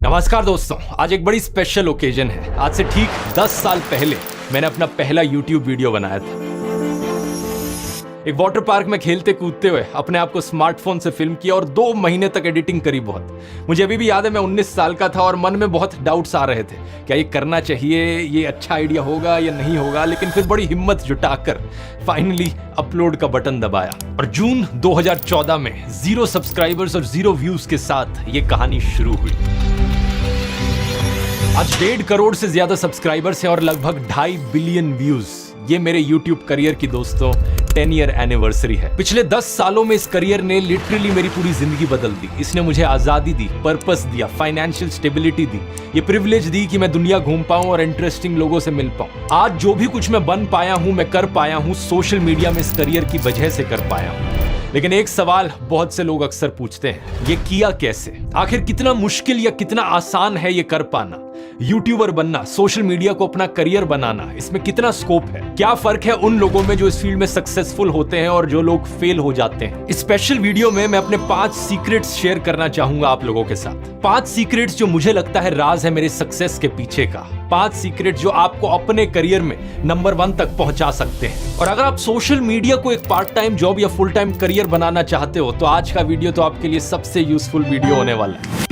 नमस्कार दोस्तों, आज एक बड़ी स्पेशल ओकेजन है। आज से ठीक 10 साल पहले मैंने अपना पहला YouTube वीडियो बनाया था। एक वाटर पार्क में खेलते कूदते हुए अपने आप को स्मार्टफोन से फिल्म किया और 2 महीने तक एडिटिंग करी। बहुत मुझे अभी भी याद है, मैं 19 साल का था और मन में बहुत डाउट्स आ रहे थे, क्या ये करना चाहिए, ये अच्छा आइडिया होगा या नहीं होगा। लेकिन फिर बड़ी हिम्मत जुटाकर फाइनली अपलोड का बटन दबाया और जून 2014 में 0 सब्सक्राइबर्स और 0 व्यूज के साथ ये कहानी शुरू हुई। आज 1.5 करोड़ से ज्यादा सब्सक्राइबर्स हैं और लगभग 2.5 बिलियन व्यूज। ये मेरे YouTube करियर की दोस्तों 10 ईयर एनिवर्सरी है। पिछले 10 सालों में इस करियर ने लिटरली मेरी पूरी जिंदगी बदल दी। इसने मुझे आजादी दी, पर्पस दिया, फाइनेंशियल स्टेबिलिटी दी, ये प्रिविलेज दी कि मैं दुनिया घूम पाऊं और इंटरेस्टिंग लोगों से मिल पाऊं। आज जो भी कुछ मैं बन पाया हूं, मैं कर पाया हूं, सोशल मीडिया में इस करियर की वजह से कर पाया हूं। लेकिन एक सवाल बहुत से लोग अक्सर पूछते हैं, ये किया कैसे? आखिर कितना मुश्किल या कितना आसान है ये कर पाना? यूट्यूबर बनना, सोशल मीडिया को अपना करियर बनाना, इसमें कितना स्कोप है? क्या फर्क है उन लोगों में जो इस फील्ड में सक्सेसफुल होते हैं और जो लोग फेल हो जाते हैं? इस स्पेशल वीडियो में मैं अपने 5 सीक्रेट्स शेयर करना चाहूंगा आप लोगों के साथ। 5 सीक्रेट्स जो मुझे लगता है राज है मेरे सक्सेस के पीछे का। 5 सीक्रेट जो आपको अपने करियर में नंबर 1 तक पहुंचा सकते हैं। और अगर आप सोशल मीडिया को एक पार्ट टाइम जॉब या फुल टाइम करियर बनाना चाहते हो तो आज का वीडियो तो आपके लिए सबसे यूजफुल वीडियो होने वाला है।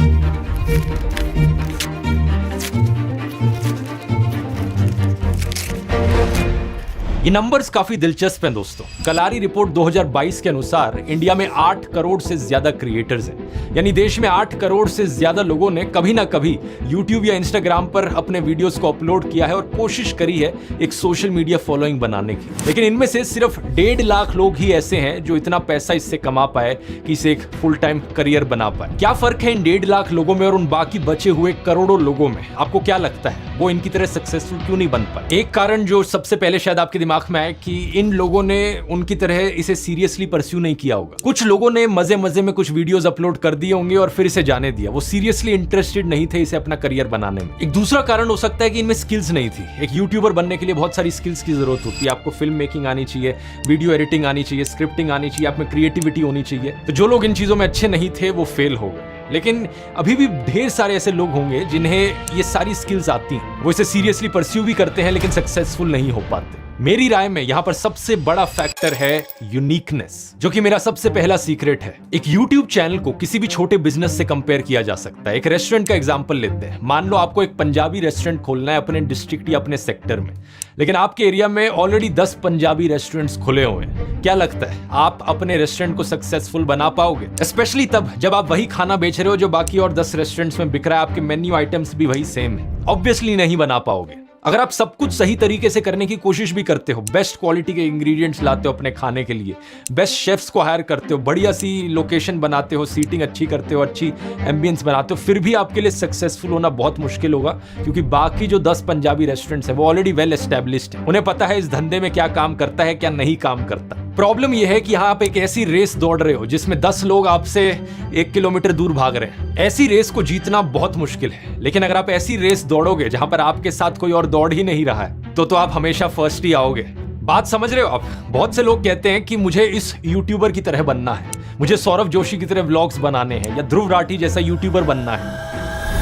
ये नंबर्स काफी दिलचस्प हैं दोस्तों। कलारी रिपोर्ट 2022 के अनुसार इंडिया में 8 करोड़ से ज्यादा क्रिएटर्स हैं। यानी देश में 8 करोड़ से ज्यादा लोगों ने कभी ना कभी YouTube या Instagram पर अपने वीडियोस को अपलोड किया है और कोशिश करी है एक सोशल मीडिया फॉलोइंग बनाने की। लेकिन इनमें से सिर्फ 1.5 लाख लोग ही ऐसे हैं जो इतना पैसा इससे कमा पाए कि इसे एक फुल टाइम करियर बना पाए। क्या फर्क है इन 1.5 लाख लोगों में और उन बाकी बचे हुए करोड़ों लोगों में? आपको क्या लगता है वो इनकी तरह सक्सेसफुल क्यों नहीं बन पाए? एक कारण जो सबसे पहले शायद आपके दिमाग में है कि इन लोगों ने उनकी तरह इसे सीरियसली परस्यू नहीं किया होगा। कुछ लोगों ने मजे मजे में कुछ वीडियोस अपलोड कर दिए होंगे और फिर इसे जाने दिया। वो सीरियसली इंटरेस्टेड नहीं थे इसे अपना करियर बनाने में। एक दूसरा कारण हो सकता है कि इनमें स्किल्स नहीं थी। एक यूट्यूबर बनने के लिए बहुत सारी स्किल्स की जरूरत होती है। आपको फिल्म मेकिंग आनी चाहिए, वीडियो एडिटिंग आनी चाहिए, स्क्रिप्टिंग आनी चाहिए, आप में क्रिएटिविटी होनी चाहिए। तो जो लोग इन चीजों में अच्छे नहीं थे वो फेल हो गए। लेकिन अभी भी ढेर सारे ऐसे लोग होंगे जिन्हें ये सारी स्किल्स आती हैं, वो इसे सीरियसली परस्यू भी करते हैं लेकिन सक्सेसफुल नहीं हो पाते। मेरी राय में यहां पर सबसे बड़ा फैक्टर है यूनिकनेस, जो कि मेरा सबसे पहला सीक्रेट है। एक YouTube चैनल को किसी भी छोटे बिजनेस से कंपेयर किया जा सकता है। एक रेस्टोरेंट का एग्जांपल लेते हैं। मान लो आपको एक पंजाबी रेस्टोरेंट खोलना है अपने डिस्ट्रिक्ट या अपने सेक्टर में, लेकिन आपके एरिया में ऑलरेडी 10 पंजाबी रेस्टोरेंट्स खुले हुए हैं। क्या लगता है आप अपने रेस्टोरेंट को सक्सेसफुल बना पाओगे? स्पेशली तब जब आप वही खाना बेच रहे हो जो बाकी और 10 रेस्टोरेंट्स में बिक रहा है, आपके मेन्यू आइटम्स भी वही सेम है। ऑब्वियसली नहीं बना पाओगे। अगर आप सब कुछ सही तरीके से करने की कोशिश भी करते हो, बेस्ट क्वालिटी के इंग्रेडिएंट्स लाते हो अपने खाने के लिए, बेस्ट शेफ्स को हायर करते हो, बढ़िया सी लोकेशन बनाते हो, सीटिंग अच्छी करते हो, अच्छी एम्बियंस बनाते हो, फिर भी आपके लिए सक्सेसफुल होना बहुत मुश्किल होगा। क्योंकि बाकी जो 10 पंजाबी रेस्टोरेंट्स हैं वो ऑलरेडी वेल एस्टेब्लिश्ड है। उन्हें पता है इस धंधे में क्या काम करता है, क्या नहीं काम करता। प्रॉब्लम यह है कि यहाँ आप एक ऐसी रेस दौड़ रहे हो जिसमें 10 लोग आपसे 1 किलोमीटर दूर भाग रहे हैं। ऐसी रेस को जीतना बहुत मुश्किल है। लेकिन अगर आप ऐसी रेस दौड़ोगे जहां पर आपके साथ कोई और दौड़ ही नहीं रहा है तो आप हमेशा फर्स्ट ही आओगे। बात समझ रहे हो आप? बहुत से लोग कहते हैं कि मुझे इस यूट्यूबर की तरह बनना है, मुझे सौरभ जोशी की तरह व्लॉग्स बनाने हैं या ध्रुव राठी जैसा यूट्यूबर बनना है।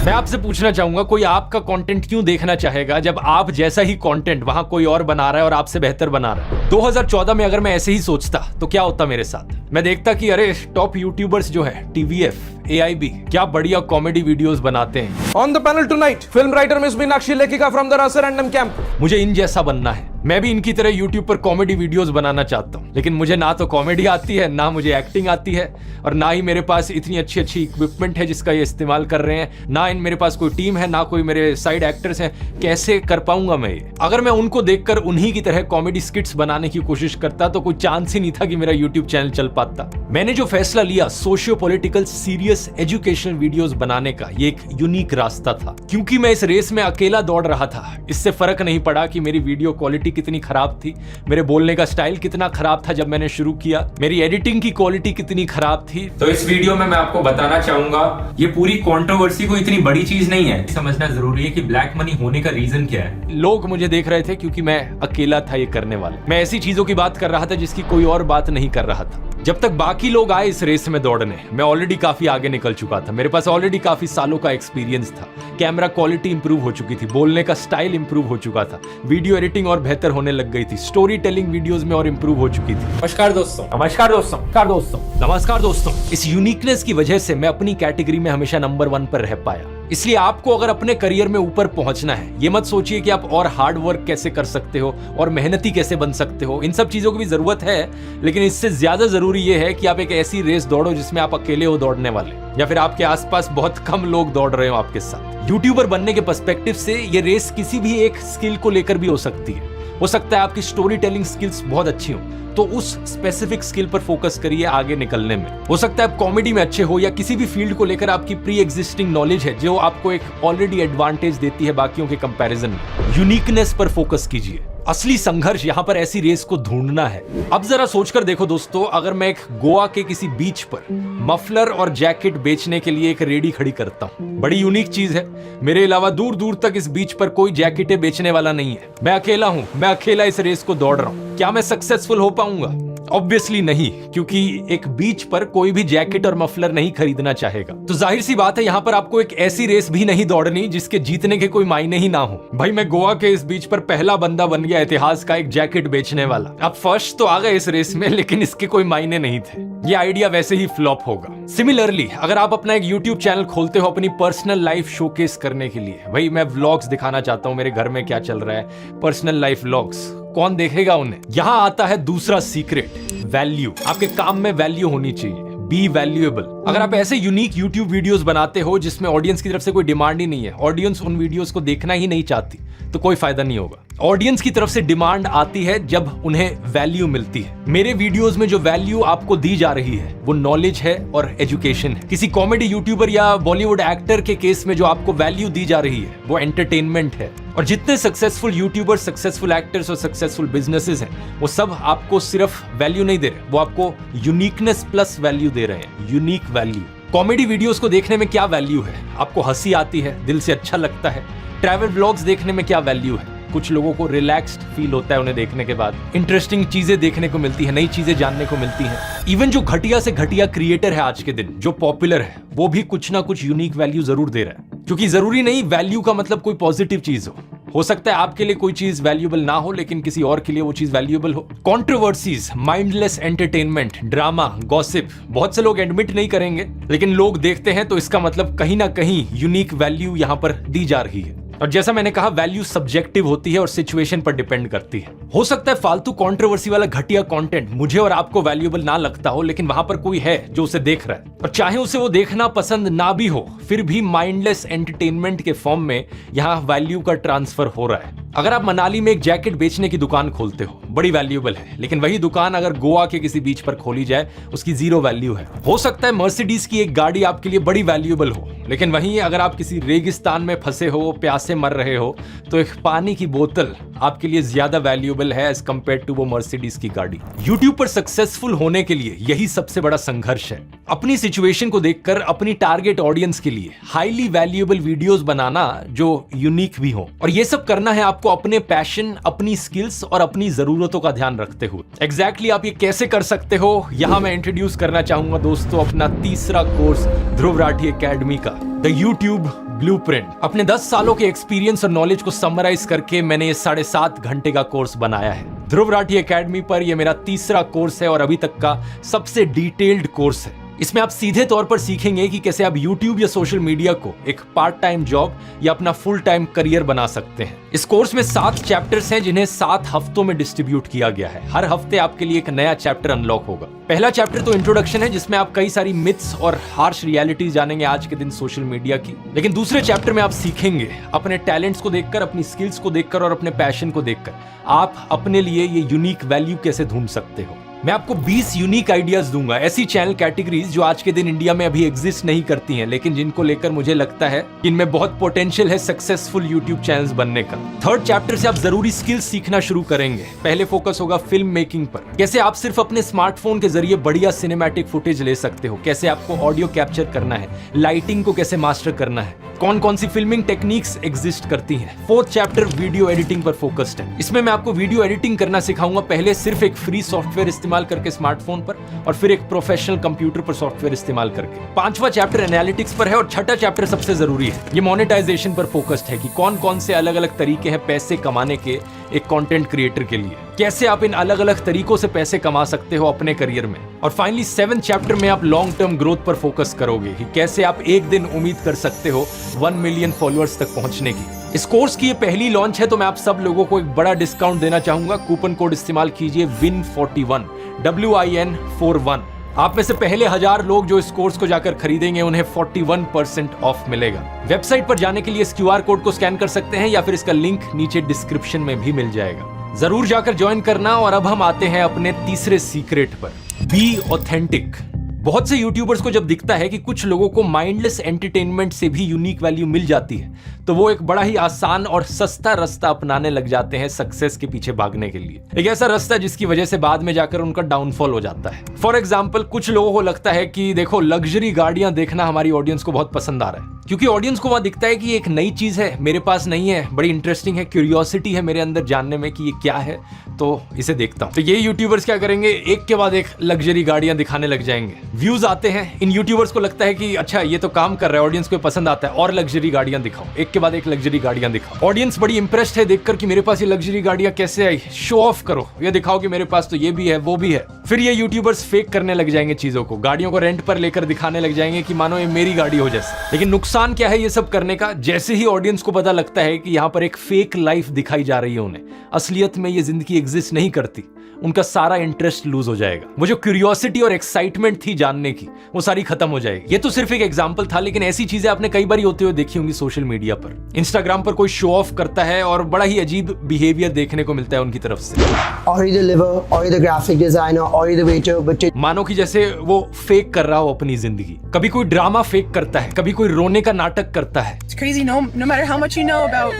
मैं आपसे पूछना चाहूंगा, कोई आपका कंटेंट क्यों देखना चाहेगा जब आप जैसा ही कंटेंट वहां कोई और बना रहा है और आपसे बेहतर बना रहा है? 2014 में अगर मैं ऐसे ही सोचता तो क्या होता मेरे साथ? मैं देखता कि अरे टॉप यूट्यूबर्स जो है TVF, AIB, क्या बढ़िया कॉमेडी वीडियोस बनाते हैं। On the panel tonight film writer miss Meenakshi लेखिका फ्रॉम द रासर रैंडम कैंप। मुझे इन जैसा बनना है। मैं भी इनकी तरह यूट्यूब पर कॉमेडी वीडियोस बनाना चाहता हूँ। लेकिन मुझे ना तो कॉमेडी आती है, ना मुझे एक्टिंग आती है, और ना ही मेरे पास इतनी अच्छी अच्छी इक्विपमेंट है जिसका ये इस्तेमाल कर रहे हैं, ना मेरे पास कोई टीम है, ना कोई मेरे साइड एक्टर्स हैं। कैसे कर पाऊंगा मैं ये? अगर मैं उनको देखकर उन्हीं की तरह कॉमेडी स्किट्स बनाने की कोशिश करता तो कोई चांस ही नहीं था कि मेरा यूट्यूब चैनल चल पाता। मैंने जो फैसला लिया socio political serious educational videos बनाने का, ये एक यूनिक रास्ता था। क्योंकि मैं इस रेस में अकेला दौड़ रहा था, इससे फर्क नहीं पड़ा कि मेरी वीडियो क्वालिटी क्वालिटी कितनी खराब थी, मेरे बोलने का स्टाइल कितना खराब था जब मैंने शुरू किया, मेरी एडिटिंग की क्वालिटी कितनी खराब थी। तो इस वीडियो में मैं आपको बताना चाहूंगा ये पूरी कंट्रोवर्सी को इतनी बड़ी चीज नहीं है, समझना जरूरी है कि ब्लैक मनी होने का रीजन क्या है। लोग मुझे देख रहे थे क्योंकि मैं अकेला था ये करने वाला, मैं ऐसी चीजों की बात कर रहा था जिसकी कोई और बात नहीं कर रहा था। जब तक बाकी लोग आए इस रेस में दौड़ने, मैं ऑलरेडी काफी आगे निकल चुका था, मेरे पास ऑलरेडी काफी सालों का एक्सपीरियंस था, कैमरा क्वालिटी इंप्रूव हो चुकी थी, बोलने का स्टाइल इंप्रूव हो चुका था, वीडियो एडिटिंग और बेहतर होने लग गई थी, स्टोरी टेलिंग वीडियोस में और इंप्रूव हो चुकी थी। नमस्कार दोस्तों, नमस्कार दोस्तों, नमस्कार दोस्तों, नमस्कार दोस्तों। इस यूनिकनेस की वजह से मैं अपनी कैटेगरी में हमेशा नंबर 1 पर रह पाया। इसलिए आपको अगर अपने करियर में ऊपर पहुंचना है, ये मत सोचिए कि आप और हार्ड वर्क कैसे कर सकते हो और मेहनती कैसे बन सकते हो, इन सब चीजों की भी जरूरत है, लेकिन इससे ज्यादा जरूरी ये है कि आप एक ऐसी रेस दौड़ो जिसमें आप अकेले हो दौड़ने वाले, या फिर आपके आसपास बहुत कम लोग दौड़ रहे हो आपके साथ। यूट्यूबर बनने के पर्सपेक्टिव से ये रेस किसी भी एक स्किल को लेकर भी हो सकती है। हो सकता है आपकी स्टोरी टेलिंग स्किल्स बहुत अच्छी हो, तो उस स्पेसिफिक स्किल पर फोकस करिए आगे निकलने में। हो सकता है आप कॉमेडी में अच्छे हो, या किसी भी फील्ड को लेकर आपकी प्री एग्जिस्टिंग नॉलेज है जो आपको एक ऑलरेडी एडवांटेज देती है बाकियों के कंपैरिजन में। यूनिकनेस पर फोकस कीजिए। असली संघर्ष यहाँ पर ऐसी रेस को ढूंढना है। अब जरा सोचकर देखो दोस्तों, अगर मैं एक गोवा के किसी बीच पर मफलर और जैकेट बेचने के लिए एक रेडी खड़ी करता हूँ, बड़ी यूनिक चीज है, मेरे अलावा दूर दूर तक इस बीच पर कोई जैकेटें बेचने वाला नहीं है, मैं अकेला हूँ, मैं अकेला इस रेस को दौड़ रहा हूँ, क्या मैं सक्सेसफुल हो पाऊंगा? ऑब्वियसली नहीं, क्योंकि एक बीच पर कोई भी जैकेट और मफलर नहीं खरीदना चाहेगा। तो जाहिर सी बात है यहाँ पर आपको एक ऐसी रेस भी नहीं दौड़नी जिसके जीतने के कोई मायने ही ना हो। भाई मैं गोवा के इस बीच पर पहला बंदा बन गया इतिहास का एक जैकेट बेचने वाला। अब फर्स्ट तो आ गए इस रेस में, लेकिन इसके कोई मायने नहीं थे, ये आइडिया वैसे ही फ्लॉप होगा। सिमिलरली अगर आप अपना एक यूट्यूब चैनल खोलते हो अपनी पर्सनल लाइफ शोकेस करने के लिए, भाई मैं व्लॉग्स दिखाना चाहता हूँ मेरे घर में क्या चल रहा है, पर्सनल लाइफ व्लॉग्स, कौन देखेगा उन्हें? यहां आता है दूसरा सीक्रेट, वैल्यू। आपके काम में वैल्यू होनी चाहिए, बी वैल्यूएबल। अगर आप ऐसे यूनिक यूट्यूब वीडियोस बनाते हो जिसमें ऑडियंस की तरफ से कोई डिमांड ही नहीं है, ऑडियंस उन वीडियोस को देखना ही नहीं चाहती, तो कोई फायदा नहीं होगा। ऑडियंस की तरफ से डिमांड आती है जब उन्हें वैल्यू मिलती है। मेरे वीडियोस में जो वैल्यू आपको दी जा रही है वो नॉलेज है और एजुकेशन है। किसी कॉमेडी यूट्यूबर या बॉलीवुड एक्टर के केस में जो आपको वैल्यू दी जा रही है वो एंटरटेनमेंट है। और जितने सक्सेसफुल यूट्यूबर, सक्सेसफुल एक्टर्स और सक्सेसफुल बिजनेसेस हैं, वो सब आपको सिर्फ वैल्यू नहीं दे रहे, वो आपको यूनिकनेस प्लस वैल्यू दे रहे हैं, यूनिक वैल्यू। कॉमेडी वीडियोस को देखने में क्या वैल्यू है? आपको हंसी आती है, दिल से अच्छा लगता है। ट्रैवल व्लॉग्स देखने में क्या वैल्यू है? कुछ लोगों को रिलैक्स्ड फील होता है उन्हें देखने के बाद, इंटरेस्टिंग चीजें देखने को मिलती है, नई चीजें जानने को मिलती हैं। इवन जो घटिया से घटिया क्रिएटर है आज के दिन, जो पॉपुलर है, वो भी कुछ ना कुछ यूनिक वैल्यू जरूर दे रहा है। क्योंकि जरूरी नहीं वैल्यू का मतलब कोई पॉजिटिव चीज हो सकता है आपके लिए कोई चीज वैल्यूएबल ना हो लेकिन किसी और के लिए वो चीज वैल्यूएबल हो। Controversies, mindless entertainment, drama, gossip, बहुत से लोग एडमिट नहीं करेंगे लेकिन लोग देखते हैं, तो इसका मतलब कहीं ना कहीं यूनिक वैल्यू यहां पर दी जा रही है। और जैसा मैंने कहा, वैल्यू सब्जेक्टिव होती है और सिचुएशन पर डिपेंड करती है। हो सकता है फालतू कंट्रोवर्सी वाला घटिया कंटेंट मुझे और आपको वैल्यूएबल ना लगता हो, लेकिन वहां पर कोई है जो उसे देख रहा है, और चाहे उसे वो देखना पसंद ना भी हो, फिर भी माइंडलेस एंटरटेनमेंट के फॉर्म में यहां वैल्यू का ट्रांसफर हो रहा है। अगर आप मनाली में एक जैकेट बेचने की दुकान खोलते हो, बड़ी वैल्यूएबल है, लेकिन वही दुकान अगर गोवा के किसी बीच पर खोली जाए, उसकी जीरो वैल्यू है। हो सकता है मर्सिडीज की एक गाड़ी आपके लिए बड़ी वैल्यूएबल हो, लेकिन वहीं अगर आप किसी रेगिस्तान में फंसे हो, प्यासे मर रहे हो, तो एक पानी की बोतल आपके लिए ज्यादा वैल्यूएबल है एज कंपेयर टू वो मर्सिडीज की गाड़ी। यूट्यूब पर सक्सेसफुल होने के लिए यही सबसे बड़ा संघर्ष है, अपनी सिचुएशन को देखकर अपनी टारगेट ऑडियंस के लिए हाईली वैल्यूएबल वीडियोस बनाना जो यूनिक भी हो। और ये सब करना है आपको अपने पैशन, अपनी स्किल्स और अपनी जरूरतों का ध्यान रखते हुए। एग्जैक्टली आप ये कैसे कर सकते हो, यहां मैं इंट्रोड्यूस करना चाहूंगा दोस्तों अपना तीसरा कोर्स ध्रुव राठी एकेडमी का, द यूट्यूब ब्लूप्रिंट। अपने 10 सालों के एक्सपीरियंस और नॉलेज को समराइज करके मैंने ये 7.5 घंटे का कोर्स बनाया है। ध्रुव राठी एकेडमी पर यह मेरा तीसरा कोर्स है और अभी तक का सबसे डिटेल्ड कोर्स है। इसमें आप सीधे तौर पर सीखेंगे कि कैसे आप YouTube या सोशल मीडिया को एक पार्ट टाइम जॉब या अपना फुल टाइम करियर बना सकते हैं। इस कोर्स में 7 चैप्टर्स हैं जिन्हें 7 हफ्तों में डिस्ट्रीब्यूट किया गया है। हर हफ्ते आपके लिए एक नया चैप्टर अनलॉक होगा। पहला चैप्टर तो इंट्रोडक्शन है, जिसमें आप कई सारी मिथ्स और हार्श रियलिटीज जानेंगे आज के दिन सोशल मीडिया की। लेकिन दूसरे चैप्टर में आप सीखेंगे अपने टैलेंट्स को देखकर, अपनी स्किल्स को देखकर और अपने पैशन को देखकर आप अपने लिए ये यूनिक वैल्यू कैसे ढूंढ सकते हो। मैं आपको 20 यूनिक आइडियाज दूंगा, ऐसी चैनल कैटेगरीज जो आज के दिन इंडिया में अभी एग्जिस्ट नहीं करती हैं, लेकिन जिनको लेकर मुझे लगता है कि इनमें बहुत पोटेंशियल है सक्सेसफुल यूट्यूब चैनल्स बनने का। थर्ड चैप्टर से आप जरूरी स्किल्स सीखना शुरू करेंगे। पहले फोकस होगा फिल्म मेकिंग पर, कैसे आप सिर्फ अपने स्मार्टफोन के जरिए बढ़िया सिनेमैटिक फुटेज ले सकते हो, कैसे आपको ऑडियो कैप्चर करना है, लाइटिंग को कैसे मास्टर करना है, कौन कौन सी फिल्मिंग टेक्निक्स एग्जिस्ट करती हैं। फोर्थ चैप्टर वीडियो एडिटिंग पर फोकस्ड है। इसमें मैं आपको वीडियो एडिटिंग करना सिखाऊंगा, पहले सिर्फ एक फ्री सॉफ्टवेयर इस्तेमाल करके स्मार्टफोन पर, और फिर एक प्रोफेशनल कंप्यूटर पर सॉफ्टवेयर इस्तेमाल करके। पांचवा चैप्टर एनालिटिक्स पर है, और छठा चैप्टर सबसे जरूरी है, ये मोनेटाइजेशन पर फोकस्ड है कि कौन कौन से अलग अलग तरीके हैं पैसे कमाने के एक कंटेंट क्रिएटर के लिए, कैसे आप इन अलग अलग तरीकों से पैसे कमा सकते हो अपने करियर में। और फाइनली 7th चैप्टर में आप लॉन्ग टर्म ग्रोथ पर फोकस करोगे कि कैसे आप एक दिन उम्मीद कर सकते हो 1 मिलियन फॉलोअर्स तक पहुंचने की। इस कोर्स की ये पहली लॉन्च है, तो मैं आप सब लोगों को एक बड़ा डिस्काउंट देना चाहूंगा। कूपन कोड इस्तेमाल कीजिए WIN41 WIN41। आप में से पहले 1000 लोग जो इस कोर्स को जाकर खरीदेंगे उन्हें 41% ऑफ मिलेगा। वेबसाइट पर जाने के लिए इस QR कोड को स्कैन कर सकते हैं, या फिर इसका लिंक नीचे डिस्क्रिप्शन में भी मिल जाएगा। जरूर जाकर ज्वाइन करना। और अब हम आते हैं अपने तीसरे सीक्रेट पर, बी ऑथेंटिक। बहुत से यूट्यूबर्स को जब दिखता है कि कुछ लोगों को माइंडलेस एंटरटेनमेंट से भी यूनिक वैल्यू मिल जाती है, तो वो एक बड़ा ही आसान और सस्ता रास्ता अपनाने लग जाते हैं सक्सेस के पीछे भागने के लिए। एक ऐसा रास्ता जिसकी वजह से बाद में जाकर उनका डाउनफॉल हो जाता है। फॉर एग्जाम्पल, कुछ लोगों को लगता है कि देखो लग्जरी गाड़ियां देखना हमारी ऑडियंस को बहुत पसंद आ रहा है, क्योंकि ऑडियंस को वहां दिखता है कि एक नई चीज है, मेरे पास नहीं है, बड़ी इंटरेस्टिंग है, क्यूरियोसिटी है मेरे अंदर जानने में कि ये क्या है, तो इसे देखता हूं। तो ये यूट्यूबर्स क्या करेंगे, एक के बाद एक लग्जरी गाड़ियां दिखाने लग जाएंगे। व्यूज आते हैं, इन यूट्यूबर्स को लगता है कि अच्छा ये तो काम कर रहा है, ऑडियंस को पसंद आता है, और लग्जरी गाड़ियां दिखाओ, एक के बाद एक लग्जरी गाड़ियां दिखाओ। ऑडियंस बड़ी इंप्रेस्ड है देखकर कि मेरे पास ये लग्जरी गाड़ियां कैसे आई, शो ऑफ करो, ये दिखाओ कि मेरे पास तो ये भी है वो भी है। फिर ये यूट्यूबर्स फेक करने लग जाएंगे चीजों को, गाड़ियों को रेंट पर लेकर दिखाने लग जाएंगे कि मानो ये मेरी गाड़ी हो जैसे। लेकिन नुकसान क्या है ये सब करने का, जैसे ही ऑडियंस को पता लगता है कि यहां पर एक फेक लाइफ दिखाई जा रही है उन्हें, असलियत में ये जिंदगी एग्जिस्ट नहीं करती, उनका सारा इंटरेस्ट लूज हो जाएगा। वो जो क्यूरियोसिटी और एक्साइटमेंट थी जानने की, वो सारी खत्म हो जाएगी। ये तो सिर्फ एक एग्जांपल था, लेकिन ऐसी चीजें आपने कई बार होते हुए देखी होंगी सोशल मीडिया पर। इंस्टाग्राम पर कोई शो ऑफ करता है और बड़ा ही अजीब बिहेवियर देखने को मिलता है उनकी तरफ से। Are you the liver? Are you the graphic designer? Are you the waiter? But मानो कि जैसे वो फेक कर रहा हो अपनी जिंदगी। कभी कोई ड्रामा फेक करता है, कभी कोई रोने का नाटक करता है। It's crazy. No matter how much you know about,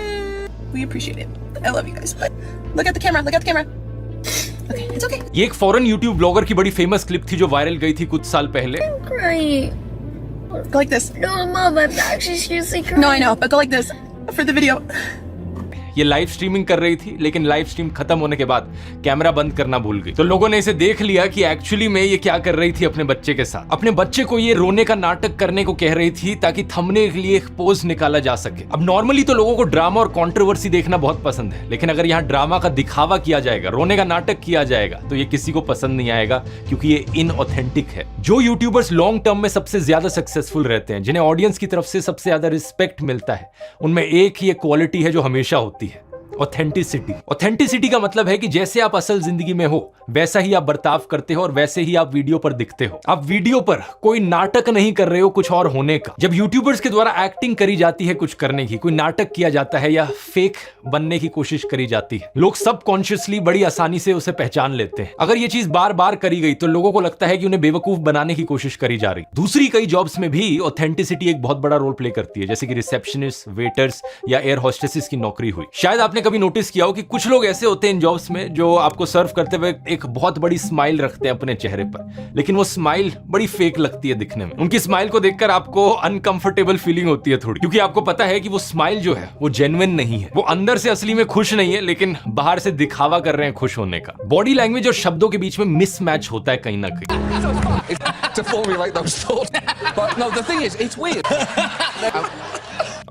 we appreciate it. I love you guys, but look at the camera. Look at the camera. Okay, it's okay. ये एक फॉरेन यूट्यूब ब्लॉगर की बड़ी famous clip थी जो viral गई थी कुछ साल पहले। Crying. Go like this. No, Mom, I'm actually seriously crying. No, I know, but go like this for the video. ये लाइव स्ट्रीमिंग कर रही थी, लेकिन लाइव स्ट्रीम खत्म होने के बाद कैमरा बंद करना भूल गई। तो लोगों ने इसे देख लिया कि एक्चुअली में ये क्या कर रही थी अपने बच्चे के साथ। अपने बच्चे को ये रोने का नाटक करने को कह रही थी ताकि थंबनेल के लिए एक पोज निकाला जा सके। अब नॉर्मली तो लोगों को ड्रामा और कंट्रोवर्सी देखना बहुत पसंद है, लेकिन अगर यहाँ ड्रामा का दिखावा किया जाएगा, रोने का नाटक किया जाएगा, तो ये किसी को पसंद नहीं आएगा, क्योंकि ये इनऑथेंटिक है। जो यूट्यूबर्स लॉन्ग टर्म में सबसे ज्यादा सक्सेसफुल रहते हैं, जिन्हें ऑडियंस की तरफ से सबसे ज्यादा रिस्पेक्ट मिलता है, उनमें एक ही क्वालिटी है जो हमेशा होती है, ऑथेंटिसिटी। ऑथेंटिसिटी का मतलब है कि जैसे आप असल जिंदगी में हो वैसा ही आप बर्ताव करते हो और वैसे ही आप वीडियो पर दिखते हो। आप वीडियो पर कोई नाटक नहीं कर रहे हो कुछ और होने का। जब यूट्यूबर्स के द्वारा एक्टिंग करी जाती है कुछ करने की, कोई नाटक किया जाता है या फेक बनने की कोशिश करी जाती है, लोग सबकॉन्शियसली बड़ी आसानी से उसे पहचान लेते हैं। अगर ये चीज बार बार करी गई तो लोगों को लगता है कि उन्हें बेवकूफ बनाने की कोशिश करी जा रही। दूसरी कई जॉब्स में भी ऑथेंटिसिटी एक बहुत बड़ा रोल प्ले करती है, जैसे कि रिसेप्शनिस्ट, वेटर्स या एयर होस्टेसेस की नौकरी हुई। शायद आपने कभी नोटिस किया हो कि कुछ लोग ऐसे होते हैं इन जॉब्स में जो आपको सर्व करते हुए एक बहुत बड़ी स्माइल रखते हैं अपने चेहरे पर, लेकिन वो स्माइल बड़ी फेक लगती है दिखने में। उनकी स्माइल को देखकर आपको अनकंफर्टेबल फीलिंग होती है थोड़ी, क्योंकि आपको पता है कि वो स्माइल जो है वो जेन्युइन नहीं है। वो अंदर से असली में खुश नहीं है, लेकिन बाहर से दिखावा कर रहे हैं खुश होने का। बॉडी लैंग्वेज और शब्दों के बीच में मिसमैच होता है कहीं ना कहीं। To formulate those thoughts. But no, the thing is, it's weird.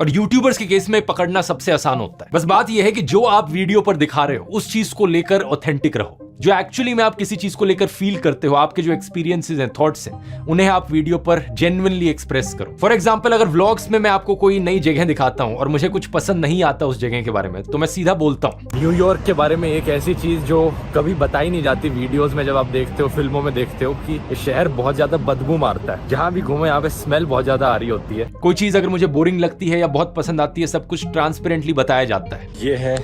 और यूट्यूबर्स के केस में पकड़ना सबसे आसान होता है। बस बात यह है कि जो आप वीडियो पर दिखा रहे हो उस चीज को लेकर ऑथेंटिक रहो। जो एक्चुअली में आप किसी चीज को लेकर फील करते हो, आपके जो एक्सपीरियंसेस हैं, थॉट्स हैं, उन्हें आप वीडियो पर जेन्युइनली एक्सप्रेस करो। फॉर एग्जांपल, अगर व्लॉग्स में मैं आपको कोई नई जगह दिखाता हूं और मुझे कुछ पसंद नहीं आता उस जगह के बारे में, तो मैं सीधा बोलता हूं। न्यूयॉर्क के बारे में एक ऐसी चीज जो कभी बताई नहीं जाती वीडियोस में, जब आप देखते हो, फिल्मों में देखते हो कि ये शहर बहुत ज्यादा बदबू मारता है। जहां भी घूमो यहाँ पे स्मेल बहुत ज्यादा आ रही होती है। कोई चीज अगर मुझे बोरिंग लगती है या बहुत पसंद आती है, सब कुछ ट्रांसपेरेंटली बताया जाता है। ये है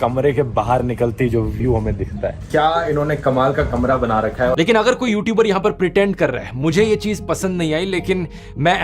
कमरे के बाहर निकलती जो व्यू हमें दिखता है, क्या इन्होंने कमाल का कमरा बना रखा है। लेकिन अगर कोई यूट्यूबर यहाँ पर प्रिटेंड कर रहा है, मुझे ये चीज पसंद नहीं आई, लेकिन मैं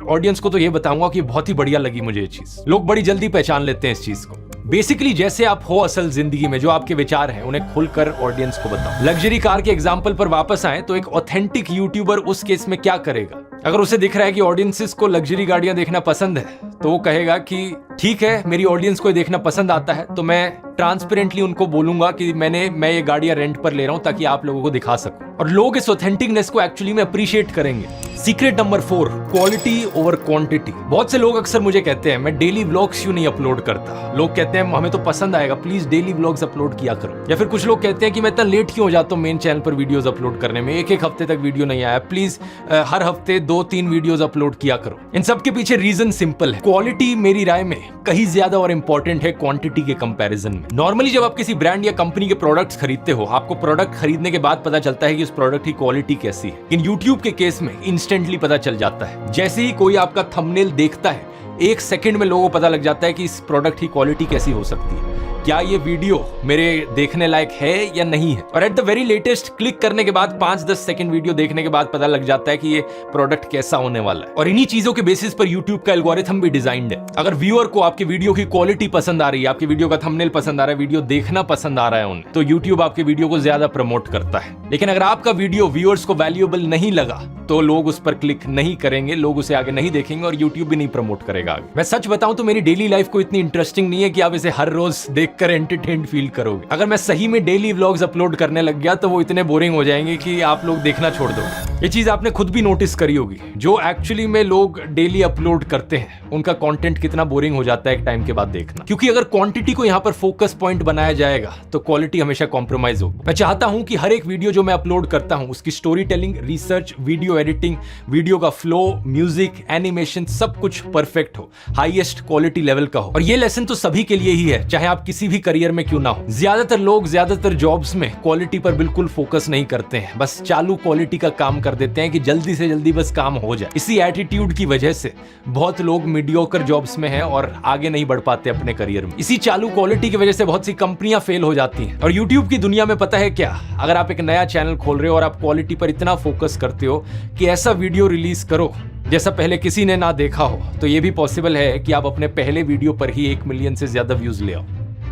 ऑडियंस को तो ये बताऊंगा कि बहुत ही बढ़िया लगी मुझे ये चीज। लोग बड़ी जल्दी पहचान लेते हैं इस चीज को। बेसिकली जैसे आप हो असल जिंदगी में, जो आपके विचार हैं उन्हें खुलकर ऑडियंस को बताओ। लग्जरी कार के एग्जांपल पर वापस आए तो एक ऑथेंटिक यूट्यूबर उस केस में क्या करेगा? अगर उसे दिख रहा है कि ऑडियंसेस को लग्जरी गाड़ियां देखना पसंद है, तो वो कहेगा कि ठीक है, मेरी ऑडियंस को देखना पसंद आता है, तो मैं ट्रांसपेरेंटली उनको बोलूंगा कि मैं ये गाड़ियां रेंट पर ले रहा हूं ताकि आप लोगों को दिखा सकूं। और लोग इस ऑथेंटिकनेस को एक्चुअली में अप्रिशिएट करेंगे। Secret number 4, quality over quantity. बहुत से लोग अक्सर मुझे कहते हैं मैं डेली व्लॉग्स क्यों नहीं अपलोड करता। लोग कहते हैं हमें तो पसंद आएगा, प्लीज डेली व्लॉग्स अपलोड किया करो। या फिर कुछ लोग कहते हैं कि मैं इतना लेट क्यों हो जाता हूं मेन चैनल पर वीडियोस अपलोड करने में, एक हफ्ते तक वीडियो नहीं आया, प्लीज हर हफ्ते 2-3 वीडियोस अपलोड किया करो। इन सब के पीछे रीजन सिंपल है। क्वालिटी मेरी राय में कहीं ज्यादा और इंपॉर्टेंट है क्वांटिटी के कंपैरिजन में। नॉर्मली जब आप किसी ब्रांड या कंपनी के प्रोडक्ट्स खरीदते हो, आपको प्रोडक्ट खरीदने के बाद पता चलता है कि उस प्रोडक्ट की क्वालिटी कैसी है। इन यूट्यूब के केस में इंस्टेंटली पता चल जाता है। जैसे ही कोई आपका थंबनेल देखता है, 1 सेकंड में लोगों को पता लग जाता है कि इस प्रोडक्ट की क्वालिटी कैसी हो सकती है, क्या ये वीडियो मेरे देखने लायक है या नहीं है। और at the very latest click करने के बाद 5-10 सेकंड वीडियो देखने के बाद पता लग जाता है कि ये प्रोडक्ट कैसा होने वाला है। और इन्हीं चीजों के बेसिस पर यूट्यूब का एल्गोरिथम भी डिजाइंड है। अगर व्यूअर को आपकी वीडियो की क्वालिटी पसंद आ रही है, आपकी वीडियो का थंबनेल पसंद आ रहा है, वीडियो देखना पसंद आ रहा है उन्हें, तो यूट्यूब आपके वीडियो को ज्यादा प्रमोट करता है। लेकिन अगर आपका वीडियो व्यूअर्स को वैल्यूएबल नहीं लगा, तो लोग उस पर क्लिक नहीं करेंगे, लोग उसे आगे नहीं देखेंगे और यूट्यूब भी नहीं प्रमोट करेगा आगे। मैं सच बताऊं तो मेरी डेली लाइफ को इतनी इंटरेस्टिंग नहीं है कि आप इसे हर रोज देखकर एंटरटेन्ड फील करोगे। अगर मैं सही में डेली व्लॉग्स अपलोड करने लग गया तो वो इतने बोरिंग हो जाएंगे कि आप लोग देखना छोड़ दो। ये चीज आपने खुद भी नोटिस करी होगी। जो एक्चुअली में लोग डेली अपलोड करते हैं, उनका कंटेंट कितना बोरिंग हो जाता है एक टाइम के बाद देखना। क्योंकि अगर क्वांटिटी को यहाँ पर फोकस पॉइंट बनाया जाएगा तो क्वालिटी हमेशा कॉम्प्रोमाइज होगी। मैं चाहता हूं कि हर एक वीडियो जो मैं अपलोड करता हूं, उसकी story telling, research, video editing, video का फ्लो, म्यूजिक, एनिमेशन सब कुछ परफेक्ट हो, हाईएस्ट क्वालिटी लेवल का हो। और ये लेसन तो सभी के लिए ही है, चाहे आप किसी भी करियर में क्यों ना हो। ज्यादातर लोग ज्यादातर जॉब्स में क्वालिटी पर बिल्कुल फोकस नहीं करते हैं, बस चालू क्वालिटी का काम कर देते हैं कि जल्दी से जल्दी बस काम हो जाए। इसी एटीट्यूड की वजह से बहुत लोग मीडियोकर जॉब्स में हैं और आगे नहीं बढ़ पाते अपने करियर में। इसी चालू क्वालिटी की वजह से बहुत सी कंपनियां फेल हो जाती हैं। और यूट्यूब की दुनिया में पता है क्या, अगर आप एक नया चैनल खोल रहे हो और आप क्वालिटी पर इतना फोकस करते हो कि ऐसा वीडियो रिलीज करो जैसा पहले किसी ने ना देखा हो, तो ये भी पॉसिबल है कि आप अपने पहले वीडियो पर ही 1 मिलियन से ज्यादा व्यूज ले आओ।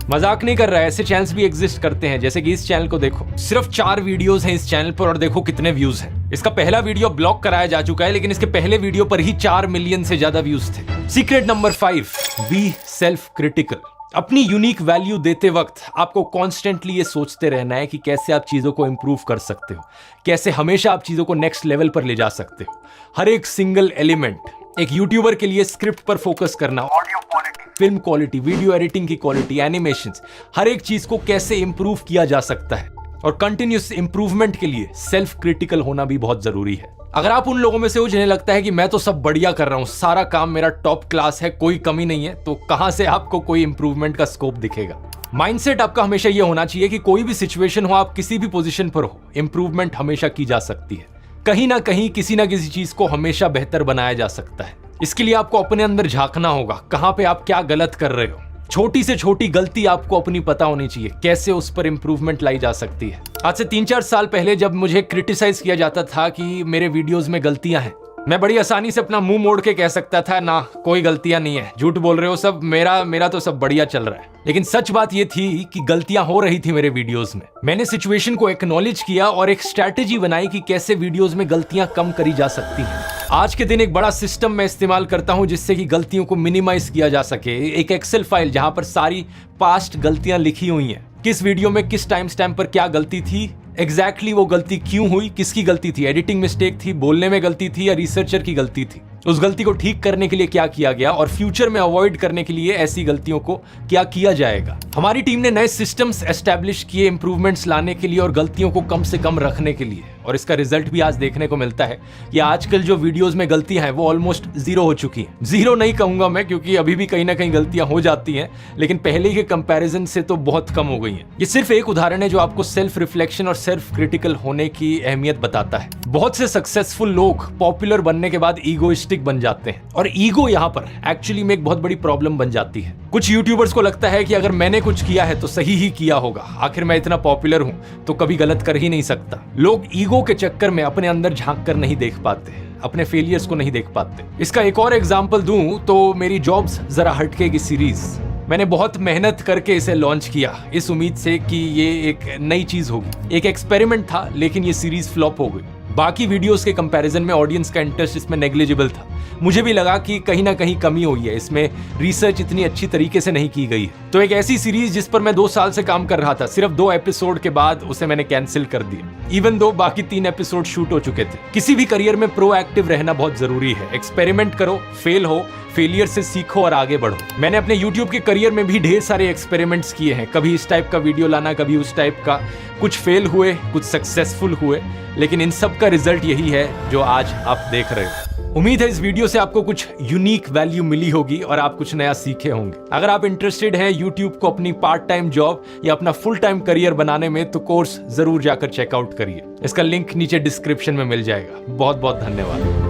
मजाक नहीं कर रहा है, ऐसे चैनल्स भी एग्जिस्ट करते हैं। जैसे कि इस चैनल को देखो, सिर्फ 4 वीडियोस हैं इस चैनल पर और देखो कितने व्यूज हैं। इसका पहला वीडियो ब्लॉक कराया जा चुका है, लेकिन इसके पहले वीडियो पर ही 4 मिलियन से ज्यादा व्यूज थे। Secret number 5, be self critical. अपनी यूनिक वैल्यू देते वक्त आपको कॉन्स्टेंटली ये सोचते रहना है कि कैसे आप चीजों को इंप्रूव कर सकते हो, कैसे हमेशा आप चीजों को नेक्स्ट लेवल पर ले जा सकते हो। हर एक सिंगल एलिमेंट एक यूट्यूबर के लिए स्क्रिप्ट पर फोकस करना, audio quality, film quality, video editing की क्वालिटी, एनिमेशंस, हर एक चीज को कैसे इंप्रूव किया जा सकता है। और कंटिन्यूस इंप्रूवमेंट के लिए सेल्फ क्रिटिकल होना भी बहुत जरूरी है। अगर आप उन लोगों में से हो जिन्हें लगता है कि मैं तो सब बढ़िया कर रहा हूं, सारा काम मेरा टॉप क्लास है, कोई कमी नहीं है, तो कहां से आपको कोई इंप्रूवमेंट का स्कोप दिखेगा। माइंडसेट आपका हमेशा यह होना चाहिए कि कोई भी सिचुएशन हो, आप किसी भी पोजीशन पर हो, इंप्रूवमेंट हमेशा की जा सकती है। कहीं ना कहीं किसी ना किसी चीज को हमेशा बेहतर बनाया जा सकता है। इसके लिए आपको अपने अंदर झांकना होगा, कहां पे आप क्या गलत कर रहे हो। छोटी से छोटी गलती आपको अपनी पता होनी चाहिए, कैसे उस पर इंप्रूवमेंट लाई जा सकती है। आज से 3-4 साल पहले जब मुझे क्रिटिसाइज किया जाता था कि मेरे वीडियोस में गलतियां हैं, मैं बड़ी आसानी से अपना मुंह मोड़ के कह सकता था ना, कोई गलतियां नहीं है, झूठ बोल रहे हो सब, मेरा तो सब बढ़िया चल रहा है। लेकिन सच बात यह थी कि गलतियां हो रही थी मेरे वीडियोस में। मैंने सिचुएशन को एक्नॉलेज किया और एक स्ट्रैटेजी बनाई कि कैसे वीडियोस में गलतियां कम करी जा सकती हैं। आज के दिन एक बड़ा सिस्टम मैं इस्तेमाल करता हूं जिससे कि गलतियों को मिनिमाइज किया जा सके। एक एक्सेल फाइल जहां पर सारी पास्ट गलतियां लिखी हुई हैं, किस वीडियो में किस टाइम स्टैम्प पर क्या गलती थी, एग्जैक्टली वो गलती क्यों हुई, किसकी गलती थी, एडिटिंग मिस्टेक थी, बोलने में गलती थी या रिसर्चर की गलती थी, उस गलती को ठीक करने के लिए क्या किया गया और फ्यूचर में अवॉइड करने के लिए ऐसी गलतियों को क्या किया जाएगा। हमारी टीम ने नए सिस्टम्स एस्टैब्लिश किए इंप्रूवमेंट्स लाने के लिए और गलतियों को कम से कम रखने के लिए, और इसका रिजल्ट भी आज देखने को मिलता है कि आजकल जो वीडियोस में गलतियां हैं वो ऑलमोस्ट 0 हो चुकी हैं। 0 नहीं कहूंगा मैं, क्योंकि अभी भी कहीं ना कहीं गलतियां हो जाती हैं, लेकिन पहले के कंपैरिजन से तो बहुत कम हो गई हैं। ये सिर्फ एक उदाहरण है जो आपको सेल्फ रिफ्लेक्शन और सेल्फ क्रिटिकल होने की अहमियत बताता है। बहुत से सक्सेसफुल लोग पॉपुलर बनने के बाद ईगोइस्टिक इगोइस्टिक बन जाते हैं और ईगो यहाँ पर एक्चुअली में एक बहुत बड़ी प्रॉब्लम बन जाती है। कुछ यूट्यूबर्स को लगता है कि अगर मैंने कुछ किया है तो सही ही किया होगा, आखिर मैं इतना पॉपुलर हूं तो कभी गलत कर ही नहीं सकता। लोग ईगो के चक्कर में अपने अंदर झांक कर नहीं देख पाते, अपने फेलियर्स को नहीं देख पाते। इसका एक और एग्जाम्पल दूं तो मेरी जॉब्स जरा हटके की सीरीज, मैंने बहुत मेहनत करके इसे लॉन्च किया इस उम्मीद से कि ये एक नई चीज होगी, एक एक्सपेरिमेंट था, लेकिन ये सीरीज फ्लॉप हो गई। बाकी वीडियोस के कंपैरिजन में ऑडियंस का इंटरेस्ट इसमें नेग्लिजिबल था। मुझे भी लगा कि कहीं ना कहीं कमी हुई है, इसमें रिसर्च इतनी अच्छी तरीके से नहीं की गई है। तो एक ऐसी सीरीज जिस पर मैं 2 साल से काम कर रहा था, सिर्फ 2 एपिसोड के बाद उसे मैंने कैंसिल कर दिया, इवन दो बाकी 3 एपिसोड शूट हो चुके थे। किसी भी करियर में प्रोएक्टिव रहना बहुत जरूरी है। एक्सपेरिमेंट करो, फेल हो, फेलियर से सीखो और आगे बढ़ो। मैंने अपने YouTube के करियर में भी ढेर सारे एक्सपेरिमेंट्स किए हैं, कभी इस टाइप का वीडियो लाना, कभी उस टाइप का। कुछ फेल हुए, कुछ सक्सेसफुल हुए, लेकिन इन सब का रिजल्ट यही है जो आज आप देख रहे हो। उम्मीद है इस वीडियो से आपको कुछ यूनिक वैल्यू मिली होगी और आप कुछ नया सीखे होंगे। अगर आप इंटरेस्टेड हैं YouTube को अपनी पार्ट टाइम जॉब या अपना फुल टाइम करियर बनाने में, तो कोर्स जरूर जाकर चेकआउट करिए। इसका लिंक नीचे डिस्क्रिप्शन में मिल जाएगा। बहुत बहुत धन्यवाद।